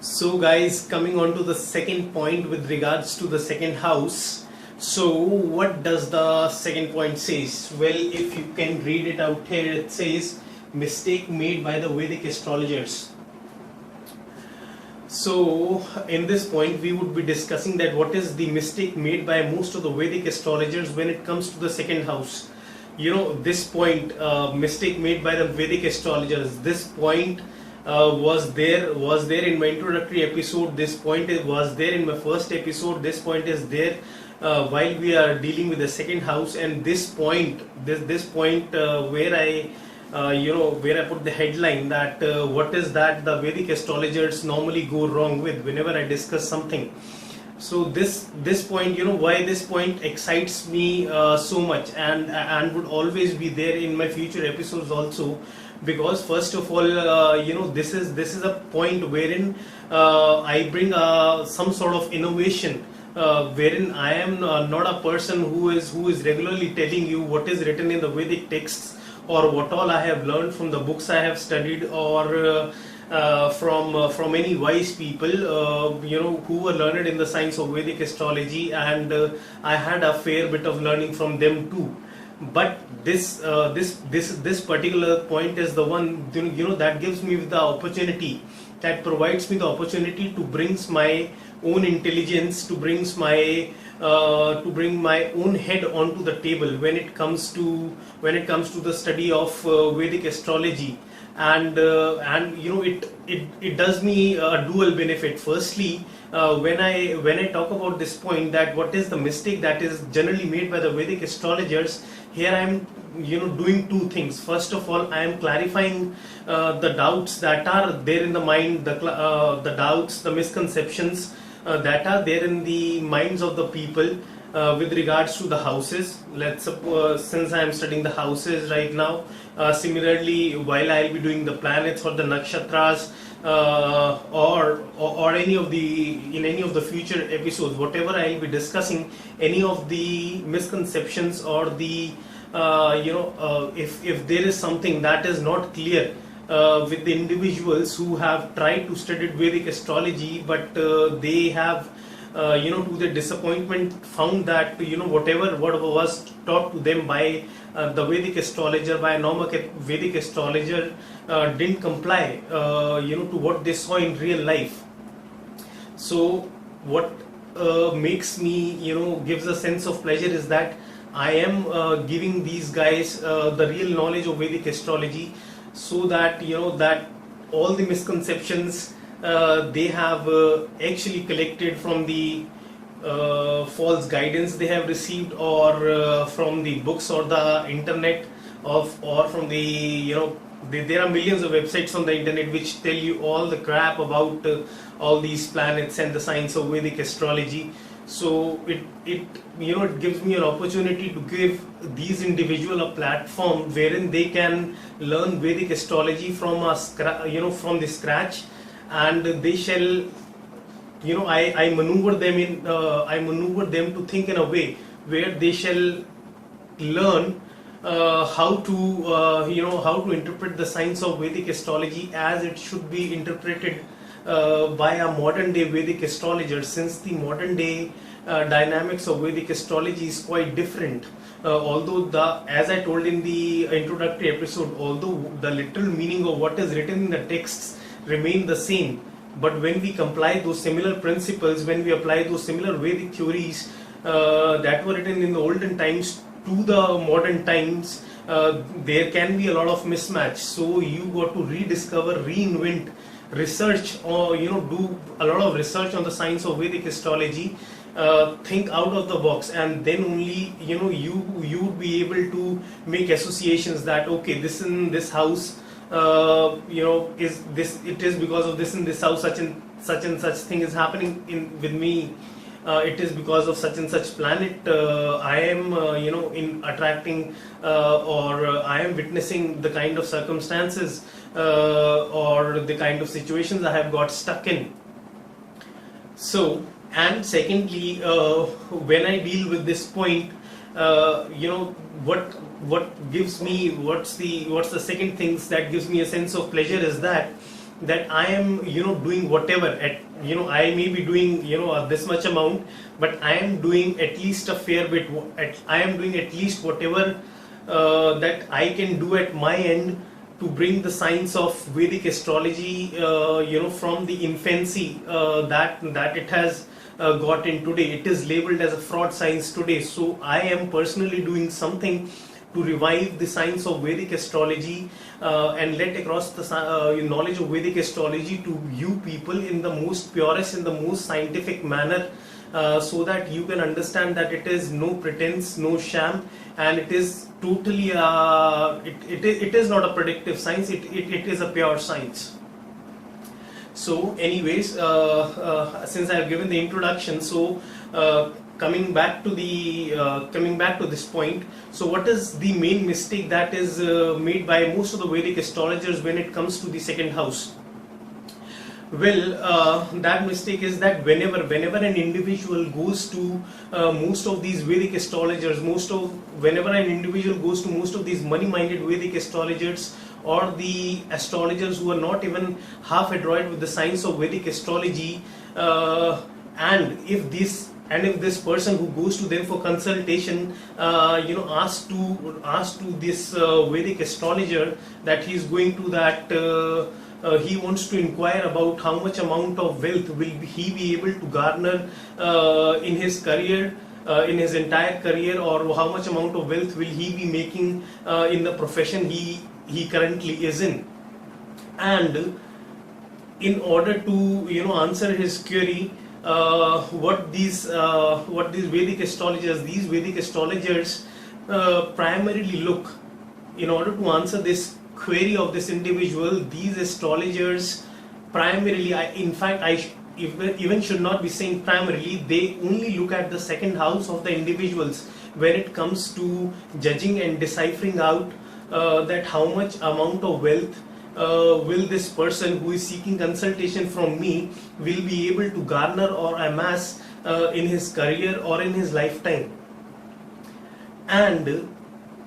So guys, coming on to the second point with regards to the second house. So what does the second point says? Well, if you can read it out here, it says mistake made by the Vedic astrologers. So in this point we would be discussing that what is the mistake made by most of the Vedic astrologers when it comes to the second house. You know, this point, mistake made by the Vedic astrologers, this point was there in my introductory episode. This point was there in my first episode. This point is there while we are dealing with the second house, and this point where I where I put the headline that what is that the Vedic astrologers normally go wrong with whenever I discuss something. So this point, you know, why this point excites me so much and would always be there in my future episodes also, because first of all, this is a point wherein I bring some sort of innovation, wherein I am not a person who is regularly telling you what is written in the Vedic texts or what all I have learned from the books I have studied, or from any wise people who were learned in the science of Vedic astrology, and I had a fair bit of learning from them too. But this particular point is the one that gives me the opportunity, that provides me the opportunity to bring my own intelligence, to bring my own head onto the table when it comes to the study of Vedic astrology. And it does me a dual benefit. Firstly, when I talk about this point, that what is the mistake that is generally made by the Vedic astrologers, here I am doing two things. First of all, I am clarifying the doubts that are there in the mind, the doubts, the misconceptions that are there in the minds of the people with regards to the houses. Let's suppose, since I am studying the houses right now, similarly while I will be doing the planets or the nakshatras, or any of the future episodes, whatever I will be discussing, any of the misconceptions or the if there is something that is not clear with the individuals who have tried to study Vedic astrology, but they have to their disappointment found that whatever was taught to them by the Vedic astrologer, by a normal Vedic astrologer, didn't comply to what they saw in real life. So what makes me gives a sense of pleasure is that I am giving these guys the real knowledge of Vedic astrology, so that that all the misconceptions they have actually collected from the false guidance they have received, or from the books or the internet, or from the there are millions of websites on the internet which tell you all the crap about all these planets and the science of Vedic astrology. So it gives me an opportunity to give these individuals a platform wherein they can learn Vedic astrology from from the scratch, and they shall I maneuver them to think in a way where they shall learn how to interpret the science of Vedic astrology as it should be interpreted by a modern day Vedic astrologer, since the modern day dynamics of Vedic astrology is quite different. Although as I told in the introductory episode, although the literal meaning of what is written in the texts remain the same, but when we apply those similar principles, when we apply those similar Vedic theories that were written in the olden times to the modern times, there can be a lot of mismatch. So you got to rediscover, reinvent, research, or do a lot of research on the science of Vedic astrology, think out of the box, and then only you would be able to make associations that okay, this in this house is this, it is because of this in this house such and such thing is happening with me, it is because of such and such planet I am in attracting or I am witnessing the kind of circumstances or the kind of situations I have got stuck in. So, and secondly, when I deal with this point, what gives me, what's the second things that gives me a sense of pleasure is that that I am doing whatever at I may be doing this much amount, but I am doing at least a fair bit. I am doing at least whatever that I can do at my end to bring the science of Vedic astrology from the infancy that it has got in today. It is labeled as a fraud science today. So I am personally doing something to revive the science of Vedic astrology and let across the knowledge of Vedic astrology to you people in the most purest, in the most scientific manner, so that you can understand that it is no pretense, no sham, and it is totally it is not a predictive science. It is a pure science. So anyways, since I have given the introduction, so coming back to this point, so what is the main mistake that is made by most of the Vedic astrologers when it comes to the second house? Well, that mistake is that whenever an individual goes to most of these Vedic astrologers, whenever an individual goes to most of these money-minded Vedic astrologers, or the astrologers who are not even half adroit with the science of Vedic astrology, and if this person who goes to them for consultation, asks to this Vedic astrologer that he is going to that. He wants to inquire about how much amount of wealth will he be able to garner in his career, in his entire career, or how much amount of wealth will he be making in the profession he currently is in. And in order to answer his query, what these Vedic astrologers primarily look, in order to answer this query of this individual, these astrologers primarily, I even should not be saying primarily, they only look at the second house of the individuals when it comes to judging and deciphering out that how much amount of wealth will this person who is seeking consultation from me will be able to garner or amass in his career or in his lifetime. And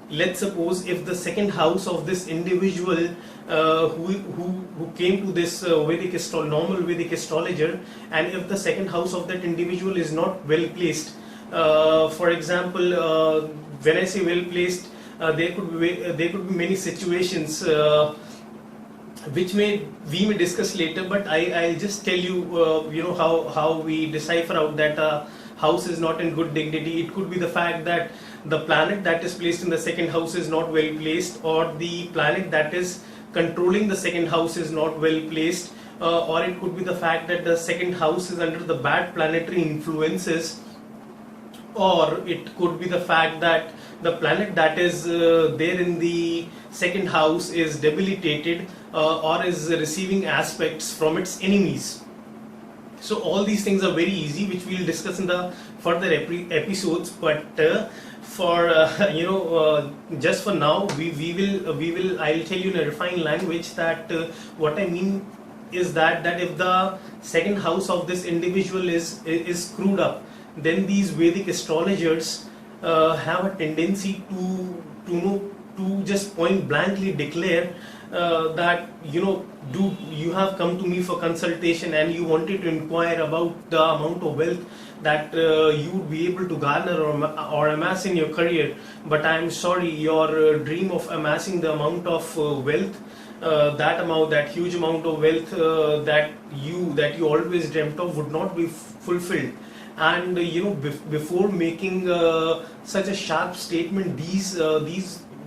let's suppose if the second house of this individual who came to this normal Vedic astrologer, and if the second house of that individual is not well placed, for example, when I say well placed, there could be many situations which we may discuss later, but I'll just tell you how we decipher out that a house is not in good dignity. It could be the fact that the planet that is placed in the second house is not well placed, or the planet that is controlling the second house is not well placed, or it could be the fact that the second house is under the bad planetary influences, or it could be the fact that the planet that is there in the second house is debilitated or is receiving aspects from its enemies. So all these things are very easy, which we will discuss in the further episodes, but for just for now we will I'll tell you in a refined language that what I mean is that if the second house of this individual is screwed up, then these Vedic astrologers have a tendency to just point blankly declare that dude, you have come to me for consultation and you wanted to inquire about the amount of wealth that you would be able to garner or amass in your career, but I am sorry, your dream of amassing the amount of wealth, that huge amount of wealth that you always dreamt of would not be fulfilled. And before making such a sharp statement, these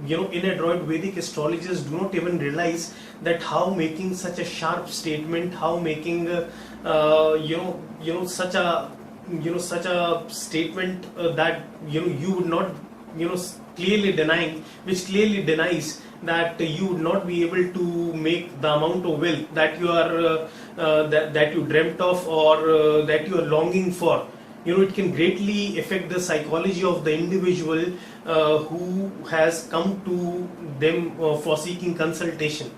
inadroit Vedic astrologers do not even realize that how making such a sharp statement, how making such a statement that you would not clearly denying, which clearly denies that you would not be able to make the amount of wealth that you are that you dreamt of, or that you are longing for. It can greatly affect the psychology of the individual who has come to them for seeking consultation.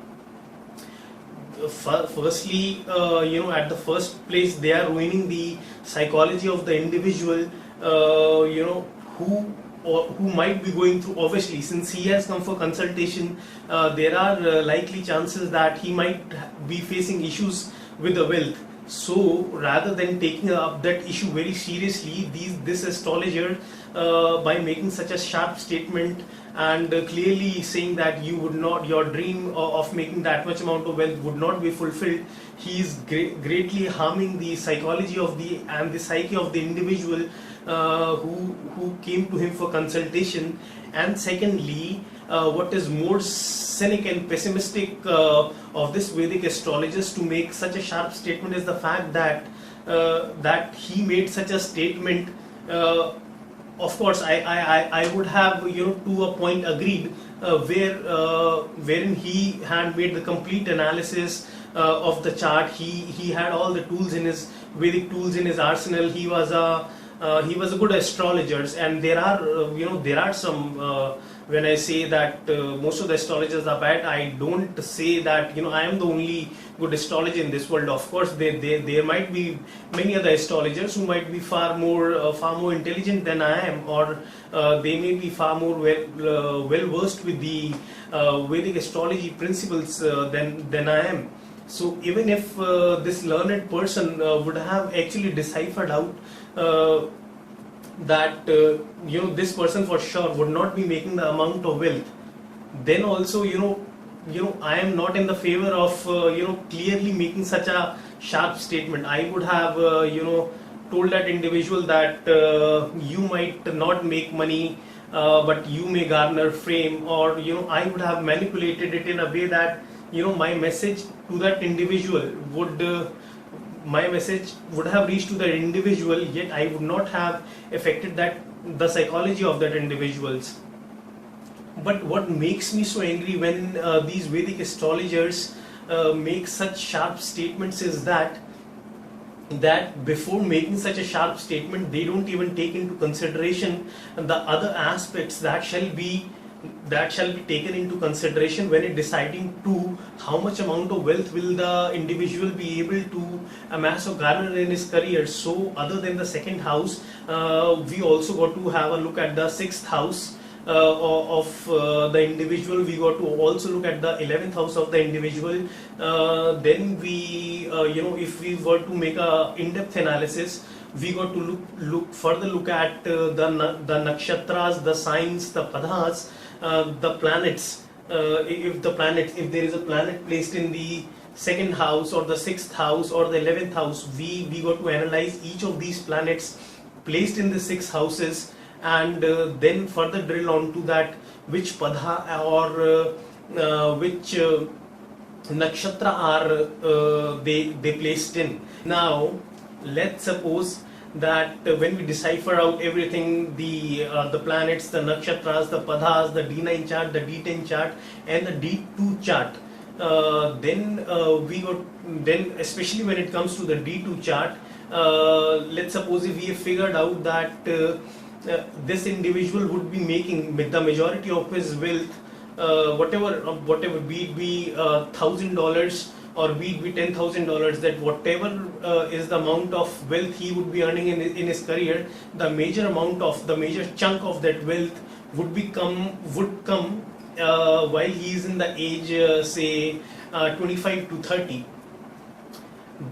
Firstly, at the first place, they are ruining the psychology of the individual, or who might be going through, obviously since he has come for consultation, there are likely chances that he might be facing issues with the wealth. So rather than taking up that issue very seriously, this astrologer, by making such a sharp statement and clearly saying that you would not, your dream of making that much amount of wealth would not be fulfilled, he is greatly harming the psychology of the psyche of the individual who came to him for consultation. And secondly, what is more cynic and pessimistic of this Vedic astrologers to make such a sharp statement is the fact that that he made such a statement. Of course, I would have, to a point agreed, wherein he had made the complete analysis of the chart. He had all the tools in his Vedic tools in his arsenal. He was a good astrologer, and there are some. When I say that most of the astrologers are bad, I don't say that I am the only good astrologer in this world. Of course, there might be many other astrologers who might be far more intelligent than I am, or they may be far more well versed with the Vedic astrology principles than I am. So even if this learned person would have actually deciphered out that this person for sure would not be making the amount of wealth, then also I am not in the favor of clearly making such a sharp statement. I would have told that individual that you might not make money, but you may garner fame, or I would have manipulated it in a way that my message to that individual my message would have reached to the individual, yet I would not have affected the psychology of that individuals. But what makes me so angry when these Vedic astrologers make such sharp statements is that before making such a sharp statement, they don't even take into consideration the other aspects that shall be taken into consideration when deciding to how much amount of wealth will the individual be able to amass or garner in his career. So other than the second house, we also got to have a look at the sixth house of the individual. We got to also look at the 11th house of the individual. Then we if we were to make a in-depth analysis, we got to look at the nakshatras, the signs, the padhas, the planets. If there is a planet placed in the second house or the sixth house or the 11th house, we got to analyze each of these planets placed in the six houses, and then further drill on to that which padha or which nakshatra are they placed in. Now let's suppose that when we decipher out everything, the planets, the nakshatras, the padhas, the D9 chart, the D10 chart, and the D2 chart, then especially when it comes to the D2 chart, let's suppose if we have figured out that this individual would be making with the majority of his wealth, whatever, be it be $1,000 or be it be $10,000, that whatever is the amount of wealth he would be earning in his career, the major chunk of that wealth would come while he is in the age say 25 to 30.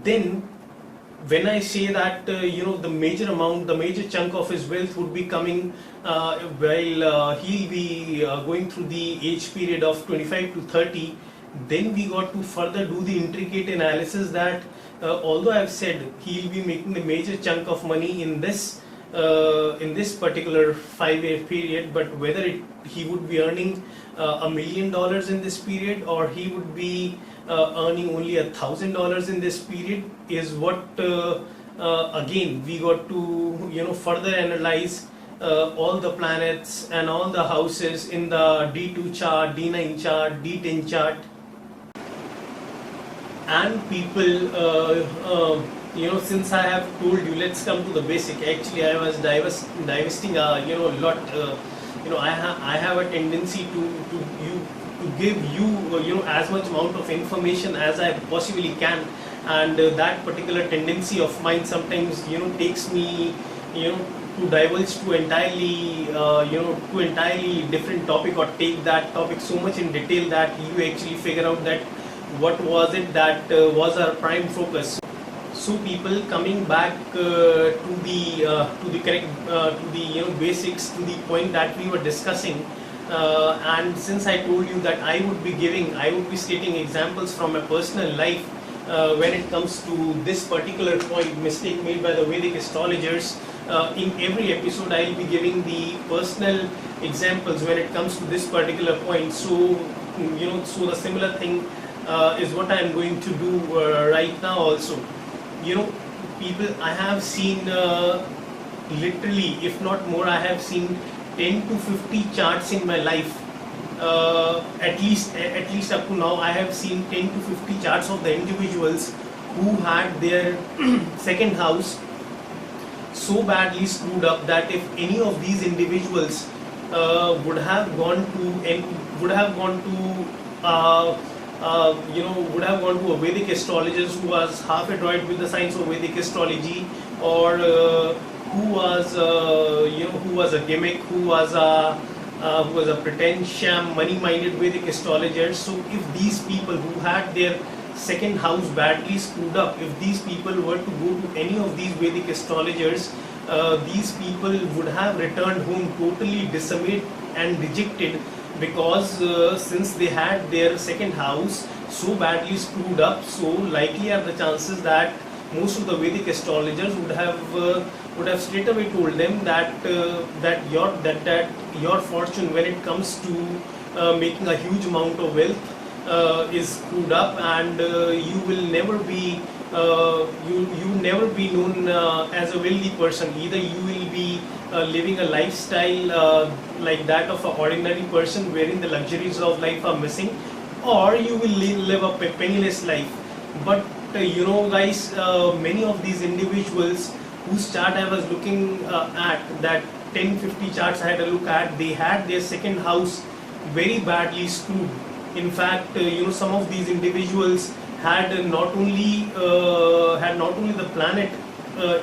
Then when I say that the major chunk of his wealth would be coming while he'll be going through the age period of 25 to 30, then we got to further do the intricate analysis that although I've said he'll be making the major chunk of money in this particular 5-year period, but whether he would be earning $1 million in this period or he would be earning only $1,000 in this period is what again we got to further analyze all the planets and all the houses in the D2 chart, D9 chart, D10 chart. And people, since I have told you, let's come to the basic. Actually, I was divesting a lot. I have a tendency to give you as much amount of information as I possibly can, and that particular tendency of mine sometimes takes me to to divulge to entirely to entirely different topic, or take that topic so much in detail that you actually figure out that what was it that was our prime focus. So people, coming back to the correct to the basics, to the point that we were discussing, and since I told you that I would be stating examples from my personal life when it comes to this particular point, mistake made by the Vedic astrologers. In every episode I'll be giving the personal examples when it comes to this particular point. So so the similar thing is what I am going to do right now also. People, I have seen literally, if not more, I have seen 10 to 50 charts in my life. At least up to now, I have seen 10 to 50 charts of the individuals who had their second house so badly screwed up that if any of these individuals would have gone to a Vedic astrologer who was half adroit with the science of Vedic astrology, or who was a gimmick, who was a pretend sham, money-minded Vedic astrologer. So if these people who had their second house badly screwed up, if these people were to go to any of these Vedic astrologers, these people would have returned home totally dismayed and dejected, because since they had their second house so badly screwed up, so likely are the chances that most of the Vedic astrologers would have straight away told them that your fortune, when it comes to making a huge amount of wealth, is screwed up, and you will never be known as a wealthy person. Either you will be living a lifestyle like that of an ordinary person, wherein the luxuries of life are missing, or you will live a penniless life. But guys, many of these individuals whose chart I was looking at, that 10-50 charts I had a look at, they had their second house very badly screwed. In fact, some of these individuals had not only the planet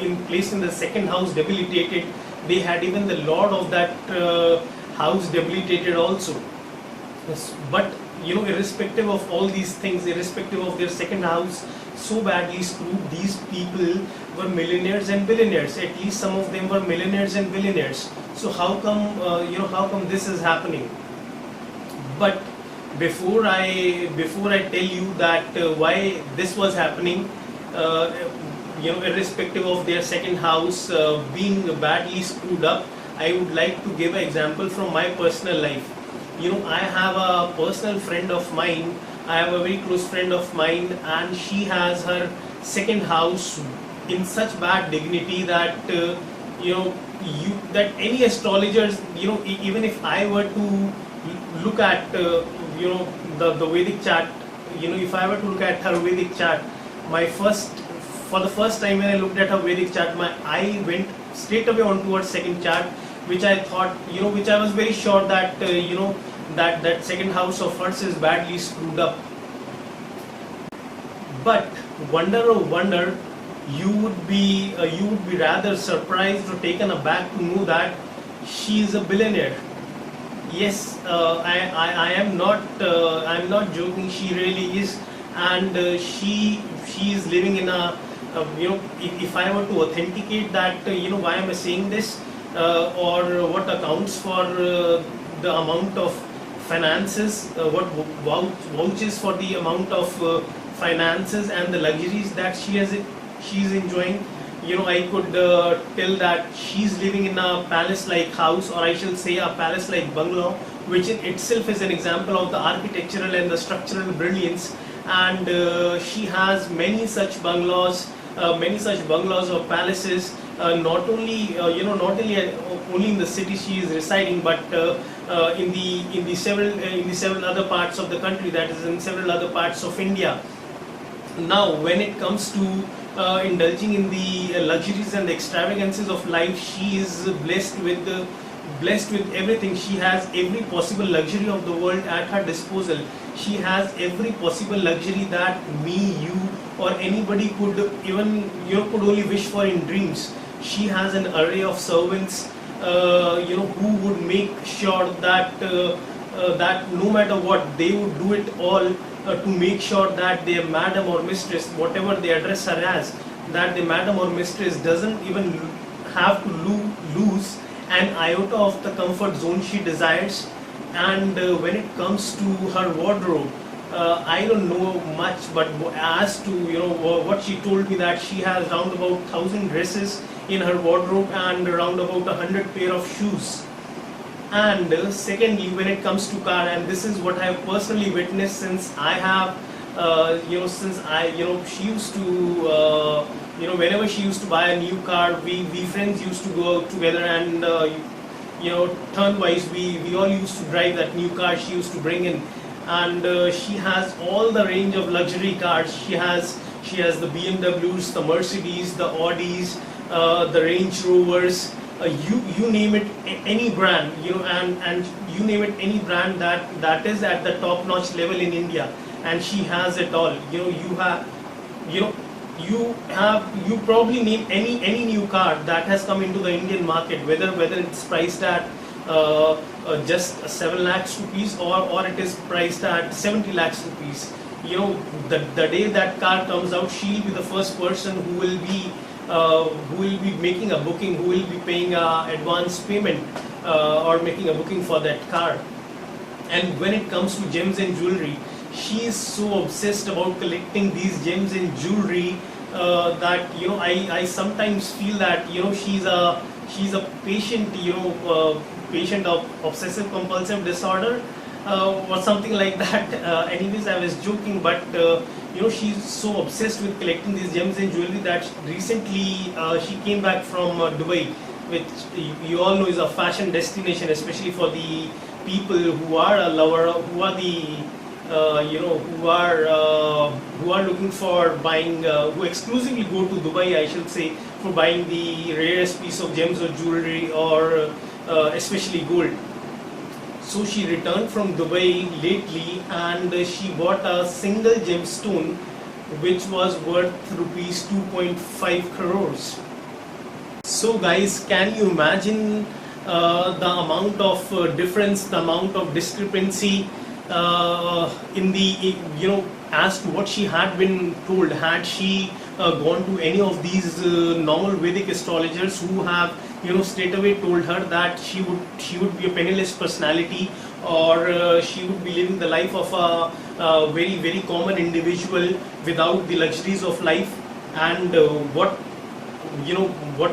in place in the second house debilitated, they had even the lord of that house debilitated also. But irrespective of all these things, irrespective of their second house so badly screwed, these people were millionaires and billionaires. At least some of them were millionaires and billionaires. So how come this is happening? But before I tell you that why this was happening, irrespective of their second house being badly screwed up, I would like to give an example from my personal life. I have a personal friend of mine, I have a very close friend of mine, and she has her second house in such bad dignity that that any astrologers, even if I were to look at the Vedic chart, if I were to look at her Vedic chart, for the first time when I looked at her Vedic chart, my eye went straight away onto her second chart, which I thought, which I was very sure that that second house of hers is badly screwed up. But wonder oh wonder, you would be rather surprised or taken aback to know that she is a billionaire. Yes, I am not I'm not joking. She really is, and she is living in a if I were to authenticate that, why am I saying this, or what accounts for the amount of finances, what vouches for the amount of finances and the luxuries that she is enjoying, I could tell that she's living in a palace-like house, or I shall say a palace-like bungalow, which in itself is an example of the architectural and the structural brilliance. And she has many such bungalows or palaces, not only only in the city she is residing, but in the several other parts of the country, that is in several other parts of India. Now, when it comes to indulging in the luxuries and the extravagances of life, she is blessed with everything. She has every possible luxury of the world at her disposal. She has every possible luxury that me, you, or anybody could even could only wish for in dreams. She has an array of servants, who would make sure that that no matter what, they would do it all to make sure that their madam or mistress, whatever they address her as, that the madam or mistress doesn't even have to lose an iota of the comfort zone she desires. And when it comes to her wardrobe, I don't know much, but as to what she told me, that she has around about 1,000 dresses in her wardrobe and around about 100 pair of shoes. And secondly, when it comes to car, and this is what I have personally witnessed, since I have she used to whenever she used to buy a new car, we friends used to go out together, and turnwise we all used to drive that new car she used to bring in. And she has all the range of luxury cars. She has the BMWs, the Mercedes, the Audis, the Range Rovers, you name it, any brand, and you name it, any brand that is at the top notch level in India, and she has it all. You probably name any new car that has come into the Indian market, whether it's priced at just 7 lakhs rupees or it is priced at 70 lakhs rupees. The day that car comes out, she'll be the first person who will be making a booking, who will be paying a advance payment or making a booking for that car. And when it comes to gems and jewelry, she is so obsessed about collecting these gems and jewelry that I sometimes feel that she's a patient, patient of obsessive compulsive disorder or something like that. Anyways, I was joking, but she's so obsessed with collecting these gems and jewelry that recently she came back from Dubai, which you all know is a fashion destination, especially for the people who are a lover, who are the who are looking for buying, who exclusively go to Dubai, I should say, for buying the rarest piece of gems or jewelry, or especially gold. So she returned from Dubai lately, and she bought a single gemstone which was worth rupees 2.5 crores. So guys, can you imagine the amount of difference, the amount of discrepancy in the as to what she had been told? Had she gone to any of these normal Vedic astrologers who have straight away told her that she would be a penniless personality, or she would be living the life of a very, very common individual without the luxuries of life, and what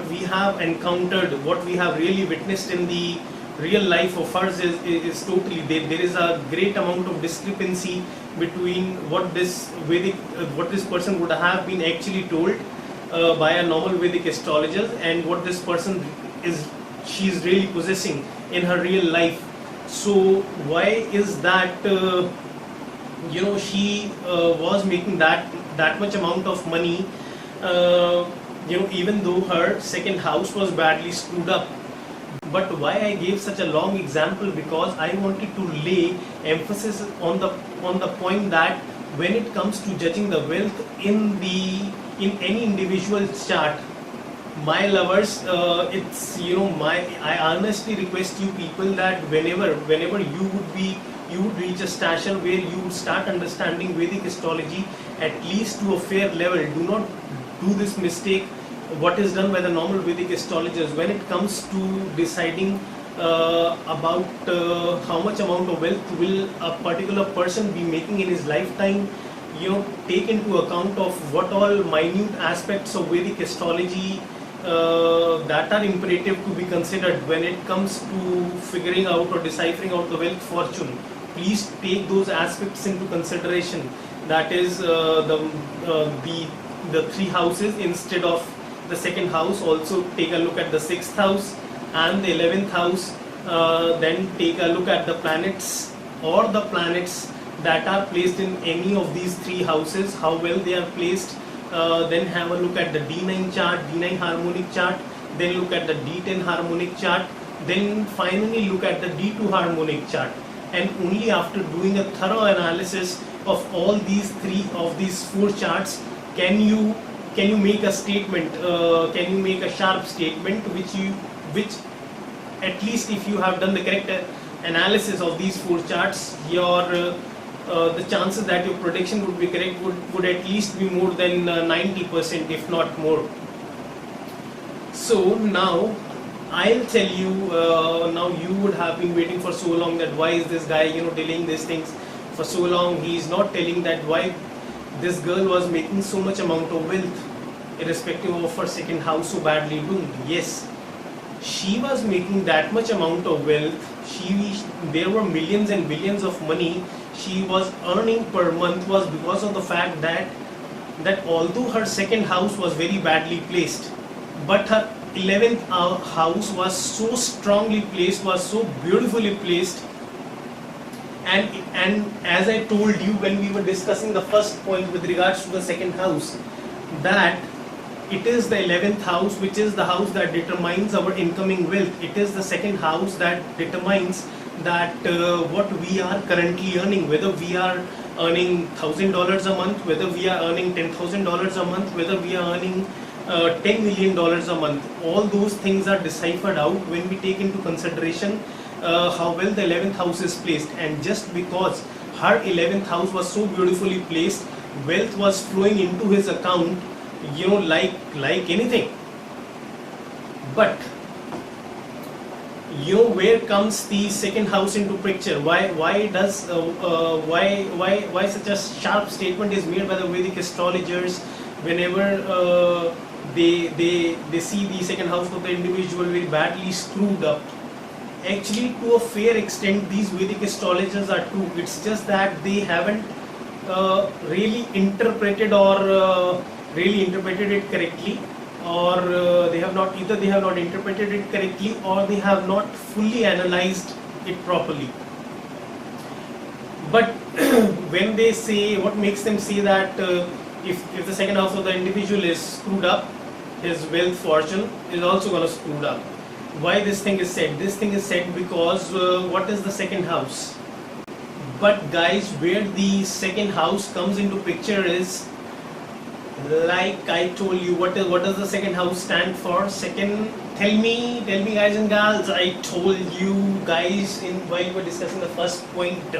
we have encountered, what we have really witnessed in the real life of hers is totally, there is a great amount of discrepancy between what this person would have been actually told by a normal Vedic astrologer and what this person she is really possessing in her real life. So why is that she was making that much amount of money, even though her second house was badly screwed up? But why I gave such a long example? Because I wanted to lay emphasis on the point that when it comes to judging the wealth in any individual's chart, my lovers, I honestly request you people that whenever you would reach a stature where you would start understanding Vedic astrology at least to a fair level. Do not do this mistake what is done by the normal Vedic astrologers when it comes to deciding about how much amount of wealth will a particular person be making in his lifetime. Take into account of what all minute aspects of Vedic astrology that are imperative to be considered when it comes to figuring out or deciphering out the wealth fortune. Please take those aspects into consideration. That is the 3 houses instead of the second house. Also take a look at the 6th house and the 11th house. Then take a look at the planets or the planets that are placed in any of these 3 houses, how well they are placed. Then have a look at the D9 chart, D9 harmonic chart, then look at the D10 harmonic chart, then finally look at the D2 harmonic chart. And only after doing a thorough analysis of all these 4 charts can you can you make a statement, can you make a sharp statement which at least if you have done the correct analysis of these 4 charts, your the chances that your prediction would be correct would at least be more than 90%, if not more. So now I'll tell you, now you would have been waiting for so long that why is this guy delaying these things for so long. He's not telling that why this girl was making so much amount of wealth irrespective of her second house so badly doomed. Yes, she was making that much amount of wealth. There were millions and billions of money she was earning per month was because of the fact that although her second house was very badly placed, but her 11th house was so strongly placed, was so beautifully placed. And as I told you when we were discussing the first point with regards to the second house, that it is the 11th house which is the house that determines our incoming wealth. It is the second house that determines that what we are currently earning, whether we are earning $1,000 a month, whether we are earning $10,000 a month, whether we are earning $10 million a month. All those things are deciphered out when we take into consideration how well the 11th house is placed. And just because her 11th house was so beautifully placed, wealth was flowing into his account, like anything. But where comes the second house into picture? Why such a sharp statement is made by the Vedic astrologers whenever they see the second house of the individual very badly screwed up? Actually, to a fair extent, these Vedic astrologers are true. It's just that they haven't really interpreted it correctly, or they have not interpreted it correctly, or they have not fully analyzed it properly. But when they say, what makes them say that if the second house of the individual is screwed up, his wealth fortune is also going to screwed up. Why this thing is said? This thing is said because what is the second house? But guys, where the second house comes into picture is, like I told you, what does the second house stand for? Second, tell me guys and girls. I told you guys while we were discussing the first point.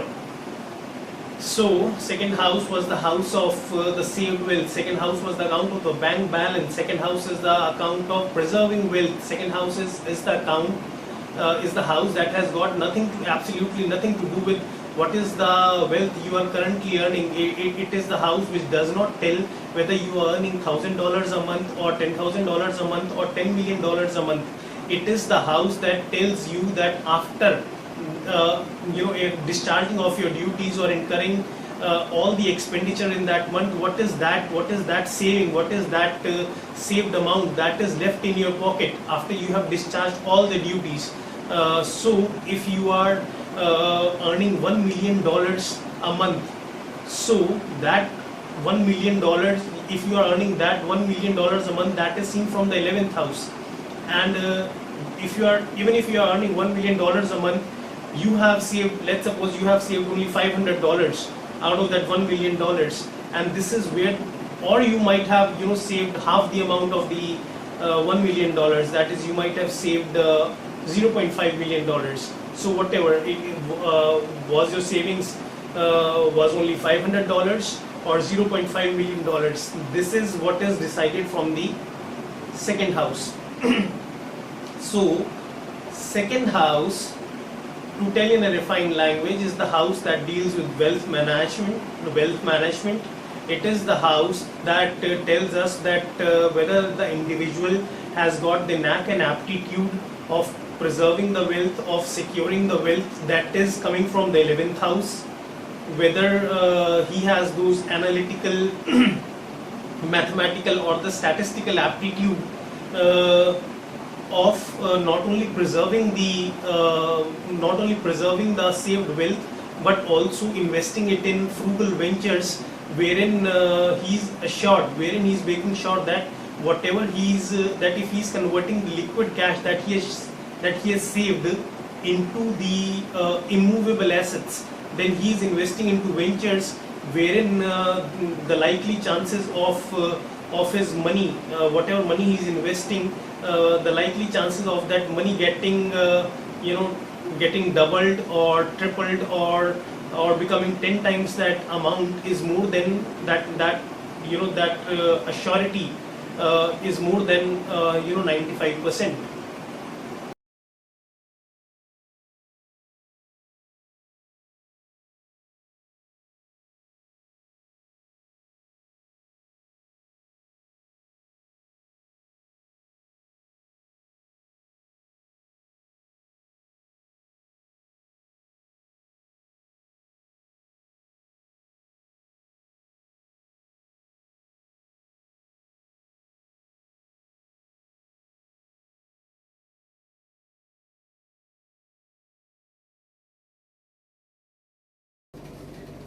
So second house was the house of the saved wealth. Second house was the account of the bank balance. Second house is the account of preserving wealth. Second house is the account is the house that has got absolutely nothing to do with what is the wealth you are currently earning. It is the house which does not tell whether you are earning $1,000 a month or $10,000 a month or $10 million a month. It is the house that tells you that after discharging of your duties or incurring all the expenditure in that month, what is that saving, what is that saved amount that is left in your pocket after you have discharged all the duties. So if you are earning $1 million a month, so that $1 million, if you are earning that $1 million a month, that is seen from the 11th house. And even if you are earning $1 million a month, you have saved, let's suppose you have saved only $500 out of that $1 million, and this is where, or you might have saved half the amount of the $1 million, that is, you might have saved $0.5 million. So whatever was your savings was only $500 or $0.5 million. This is what is decided from the second house. So second house, to tell in a refined language, is the house that deals with wealth management. It is the house that tells us that whether the individual has got the knack and aptitude of preserving the wealth, of securing the wealth that is coming from the 11th house, whether he has those analytical, mathematical or the statistical aptitude of not only preserving the saved wealth, but also investing it in frugal ventures, wherein he's making sure that whatever that if he's converting the liquid cash that he has saved into the immovable assets, then he is investing into ventures wherein the likely chances of of his money, whatever money he's investing, the likely chances of that money getting you know getting doubled or tripled or becoming 10 times that amount is more than that that a surety is more than 95%.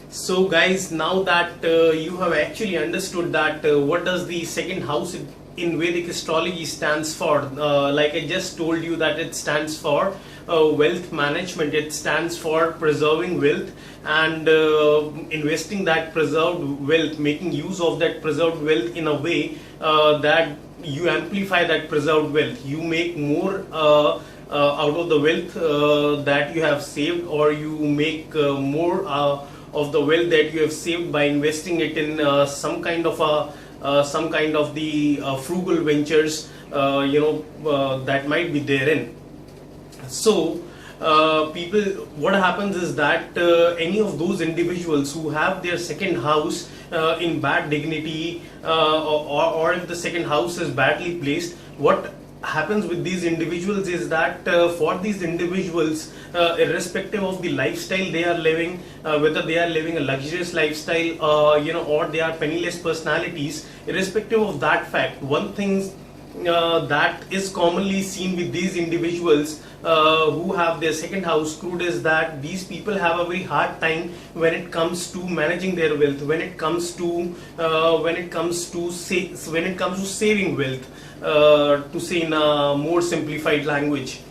So guys, now that you have actually understood that what does the second house in Vedic astrology stands for, like I just told you that it stands for wealth management, it stands for preserving wealth and investing that preserved wealth, making use of that preserved wealth in a way that you amplify that preserved wealth, you make more out of the wealth that you have saved, or you make more of the wealth that you have saved by investing it in some kind of the frugal ventures that might be therein. So people, what happens is that any of those individuals who have their second house in bad dignity, or if the second house is badly placed, what happens with these individuals is that for these individuals, irrespective of the lifestyle they are living, whether they are living a luxurious lifestyle or they are penniless personalities, irrespective of that fact, one thing that is commonly seen with these individuals who have their second house screwed is that these people have a very hard time when it comes to managing their wealth, when it comes to saving wealth, to say in a more simplified language.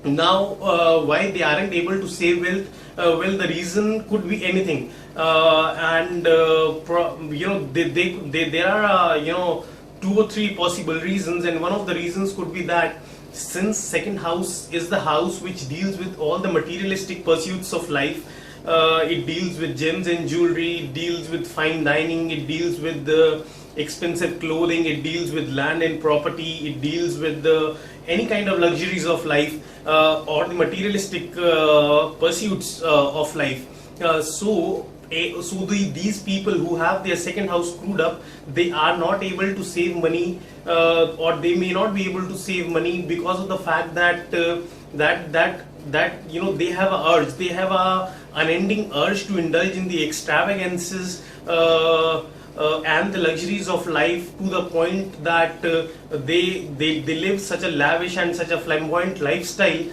Now why they aren't able to save wealth? Well, the reason could be anything, and there are 2 or 3 possible reasons, and one of the reasons could be that since second house is the house which deals with all the materialistic pursuits of life, it deals with gems and jewelry, it deals with fine dining, it deals with the expensive clothing, it deals with land and property, it deals with any kind of luxuries of life, or the materialistic pursuits of life. These people who have their second house screwed up, they are not able to save money, or they may not be able to save money because of the fact that they have a urge, they have a unending urge to indulge in the extravagances and the luxuries of life, to the point that they live such a lavish and such a flamboyant lifestyle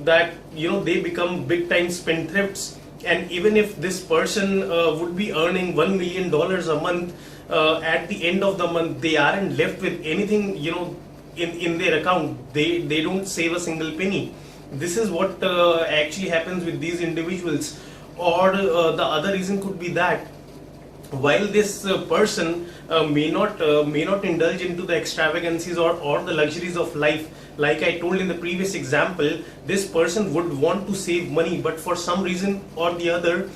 that they become big time spendthrifts. And even if this person would be earning $1 million a month, at the end of the month they aren't left with anything in their account. They don't save a single penny. This is what actually happens with these individuals. Or the other reason could be that while this person may not indulge into the extravagancies or the luxuries of life, like I told in the previous example, this person would want to save money, but for some reason or the other,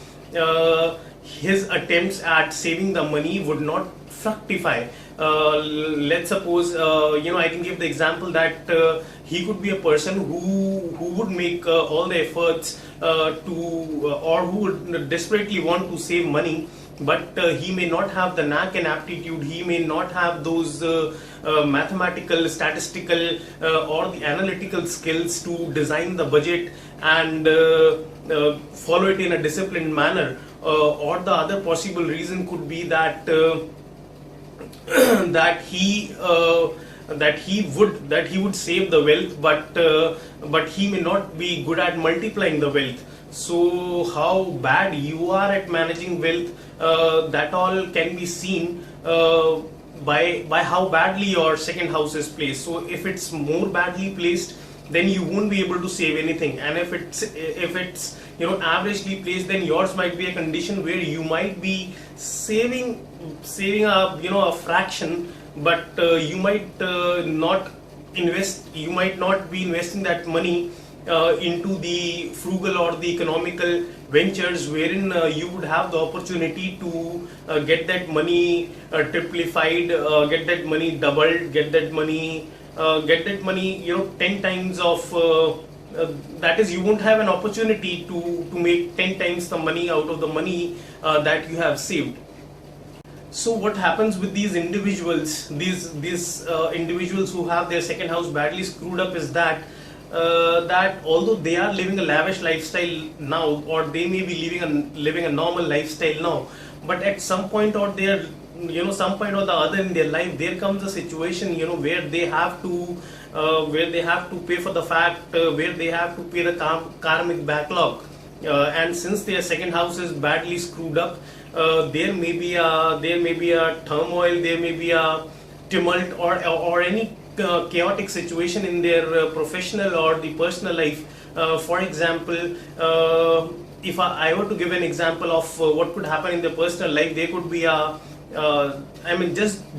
his attempts at saving the money would not fructify. Let's suppose I can give the example that he could be a person who would make all the efforts or who would desperately want to save money, but he may not have the knack and aptitude, he may not have those mathematical, statistical or the analytical skills to design the budget and follow it in a disciplined manner. Or the other possible reason could be that that he would save the wealth, but he may not be good at multiplying the wealth. So how bad you are at managing wealth, that all can be seen by how badly your second house is placed. So if it's more badly placed, then you won't be able to save anything. And if it's averagely placed, then yours might be a condition where you might be saving a fraction, but you might not be investing that money into the frugal or the economical ventures, wherein you would have the opportunity to get that money triplified, get that money doubled, get that money 10 times of that is, you won't have an opportunity to make 10 times the money out of the money that you have saved. So what happens with these individuals, these individuals who have their second house badly screwed up, is that although they are living a lavish lifestyle now, or they may be living a normal lifestyle now, but at some point or the other in their life, there comes a situation where they have to pay for the fact, where they have to pay the karmic backlog, and since their second house is badly screwed up, there may be a turmoil, there may be a tumult, or any chaotic situation in their professional or the personal life. For example, if I were to give an example of what could happen in their personal life, there could be a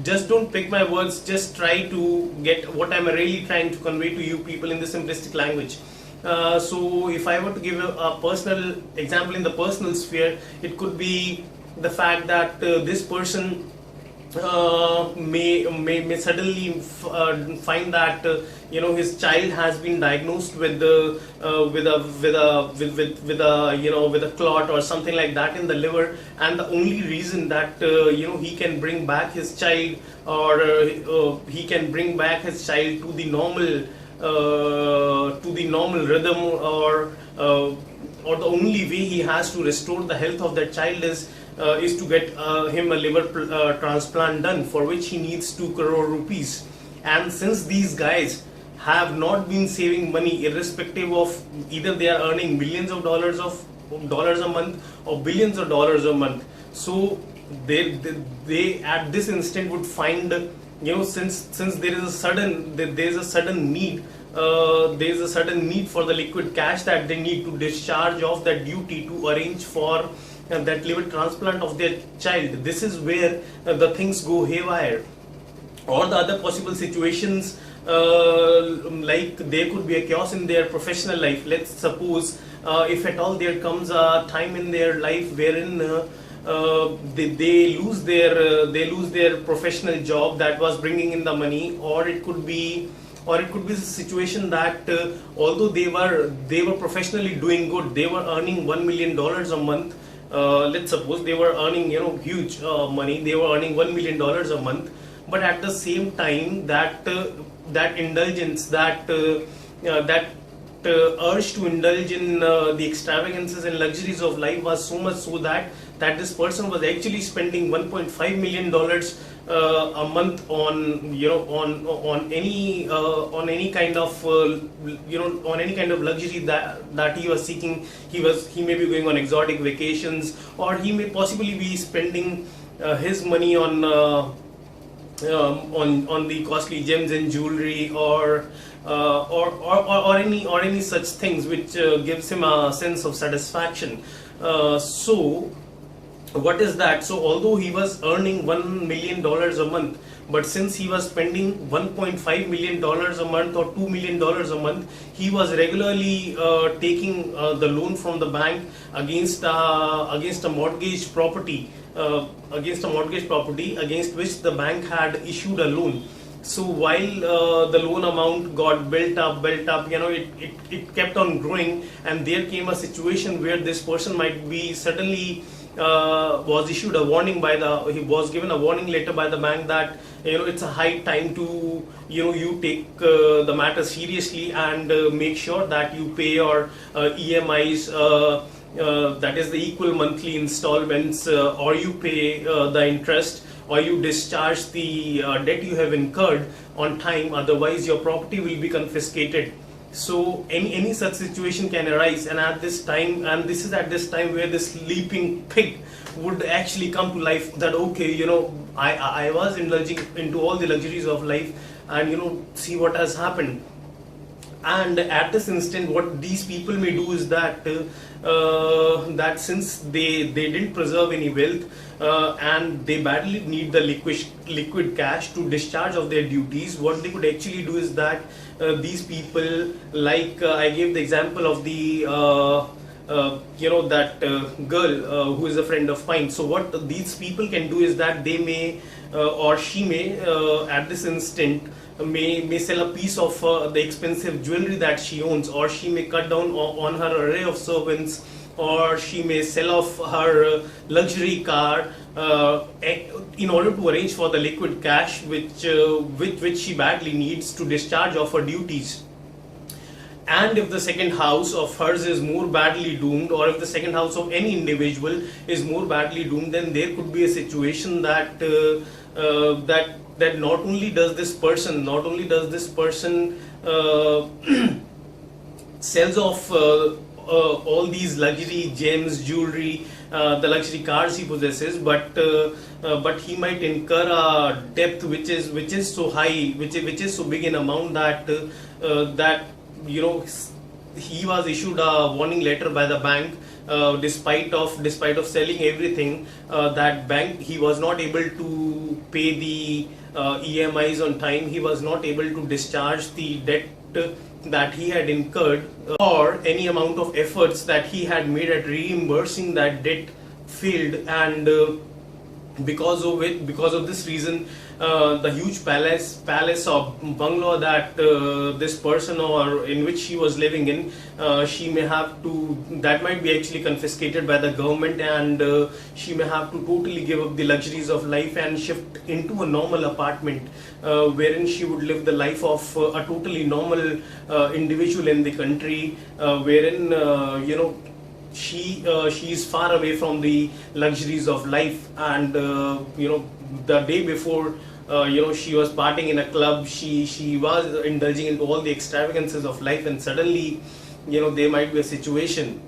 just don't pick my words, just try to get what I'm really trying to convey to you people in the simplistic language. So if I were to give a personal example in the personal sphere, it could be the fact that this person may suddenly find that his child has been diagnosed with a clot or something like that in the liver, and the only reason that he can bring back his child, or he can bring back his child to the normal rhythm, or the only way he has to restore the health of that child is to get him a liver transplant done, for which he needs 2 crore rupees. And since these guys have not been saving money, irrespective of either they are earning millions of dollars a month or billions of dollars a month, so they at this instant would find, since there is a sudden need for the liquid cash that they need to discharge of that duty to arrange for that liver transplant of their child. This is where the things go haywire. Or the other possible situations, like there could be a chaos in their professional life. Let's suppose, if at all there comes a time in their life wherein they lose their professional job that was bringing in the money, or it could be the situation that although they were professionally doing good, they were earning $1 million a month. Let's suppose they were earning huge money, they were earning $1 million a month, but at the same time that indulgence, that urge to indulge in the extravagances and luxuries of life was so much so that this person was actually spending $1.5 million a month on any kind of luxury that he was seeking. He may be going on exotic vacations, or he may possibly be spending his money on the costly gems and jewelry, or any such things which gives him a sense of satisfaction. So what is that? So although he was earning $1 million a month, but since he was spending $1.5 million a month or $2 million a month, he was regularly taking the loan from the bank against a mortgage property, against which the bank had issued a loan. So while the loan amount got built up, it kept on growing, and there came a situation where this person might be suddenly was issued a warning he was given a warning letter by the bank that it's a high time to you take the matter seriously and make sure that you pay your EMIs, that is the equal monthly installments, or you pay the interest, or you discharge the debt you have incurred on time, otherwise your property will be confiscated. So any such situation can arise, and this is at this time where this leaping pig would actually come to life, that okay, I was indulging into all the luxuries of life, and see what has happened. And at this instant, what these people may do is that that since they didn't preserve any wealth, and they badly need the liquid cash to discharge of their duties, what they could actually do is that these people, like I gave the example of the that girl who is a friend of mine. So what these people can do is that they may or she may at this instant may sell a piece of the expensive jewelry that she owns, or she may cut down on her array of servants, or she may sell off her luxury car in order to arrange for the liquid cash which she badly needs to discharge of her duties. And if the second house of hers is more badly doomed, or if the second house of any individual is more badly doomed, then there could be a situation that that not only does this person sells off all these luxury gems, jewelry, the luxury cars he possesses, but he might incur a debt which is so high, which is so big in amount that he was issued a warning letter by the bank. Despite of selling everything, that bank, he was not able to pay the EMIs on time. He was not able to discharge the debt that he had incurred, or any amount of efforts that he had made at reimbursing that debt failed, and because of this reason, the huge palace or bungalow that this person or in which she was living in, she may have to, that might be actually confiscated by the government, and she may have to totally give up the luxuries of life and shift into a normal apartment, wherein she would live the life of a totally normal individual in the country, wherein she is far away from the luxuries of life, and the day before she was partying in a club, she was indulging into all the extravagances of life, and suddenly there might be a situation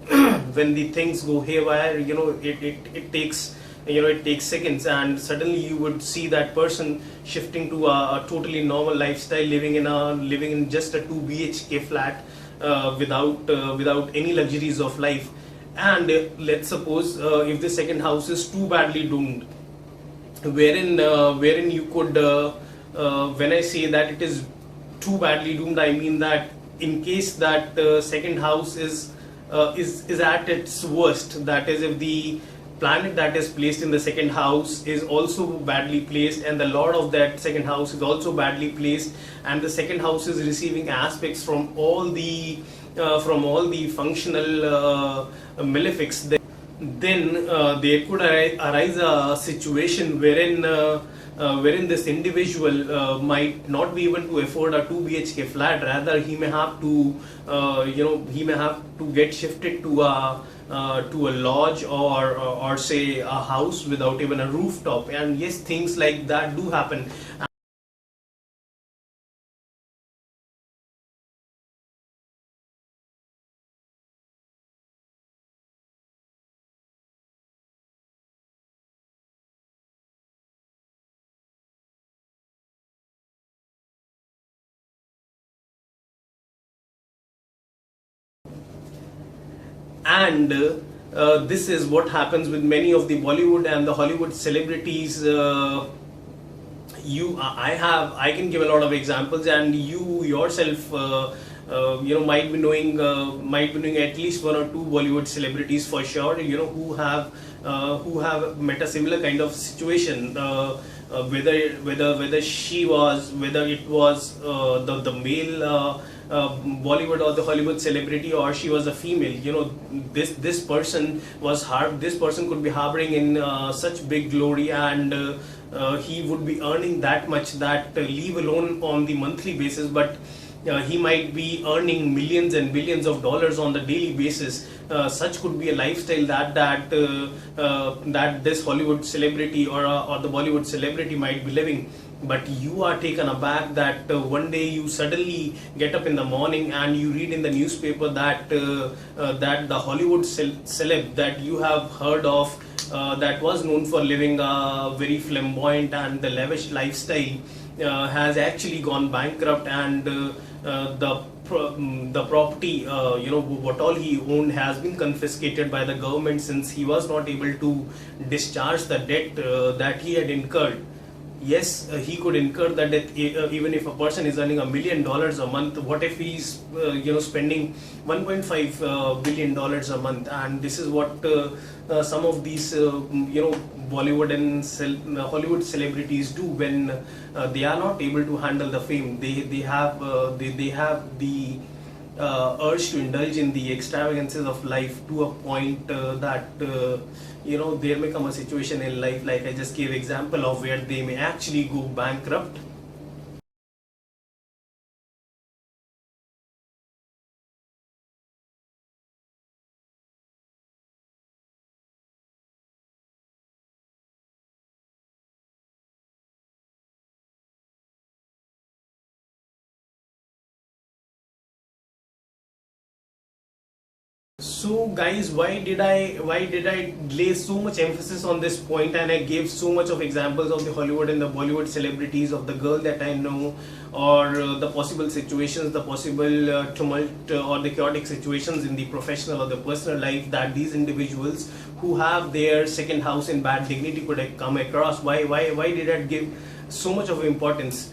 when the things go haywire. It takes seconds, and suddenly you would see that person shifting to a totally normal lifestyle, living in just a 2 BHK flat without any luxuries of life. And let's suppose if the second house is too badly doomed, wherein you could, when I say that it is too badly doomed, I mean that in case that the second house is at its worst, that is, if the planet that is placed in the second house is also badly placed, and the lord of that second house is also badly placed, and the second house is receiving aspects from all the functional malefics, then there could arise a situation wherein this individual might not be able to afford a 2 BHK flat. Rather, he may have to get shifted to a lodge, or say a house without even a rooftop. And yes, things like that do happen. And this is what happens with many of the Bollywood and the Hollywood celebrities. I can give a lot of examples, and you yourself might be knowing at least 1 or 2 Bollywood celebrities for sure, who have met a similar kind of situation, whether it was the male Bollywood or the Hollywood celebrity, or she was a female. This person could be harboring in such big glory, and he would be earning that much, that leave alone on the monthly basis, but he might be earning millions and billions of dollars on the daily basis. Such could be a lifestyle that this Hollywood celebrity or the Bollywood celebrity might be living. But you are taken aback that one day you suddenly get up in the morning and you read in the newspaper that the Hollywood celeb that you have heard of, that was known for living a very flamboyant and the lavish lifestyle, has actually gone bankrupt, and the the property, what all he owned has been confiscated by the government, since he was not able to discharge the debt that he had incurred. Yes, he could incur the debt even if a person is earning $1 million a month. What if he's spending $1.5 billion a month? And this is what some of these Bollywood and Hollywood celebrities do when they are not able to handle the fame. They have the urge to indulge in the extravagances of life to a point that there may come a situation in life, like I just gave example of, where they may actually go bankrupt. So guys, why did I lay so much emphasis on this point, and I gave so much of examples of the Hollywood and the Bollywood celebrities, of the girl that I know, or the possible situations, the possible tumult or the chaotic situations in the professional or the personal life that these individuals who have their second house in bad dignity could come across? Why did I give so much of importance?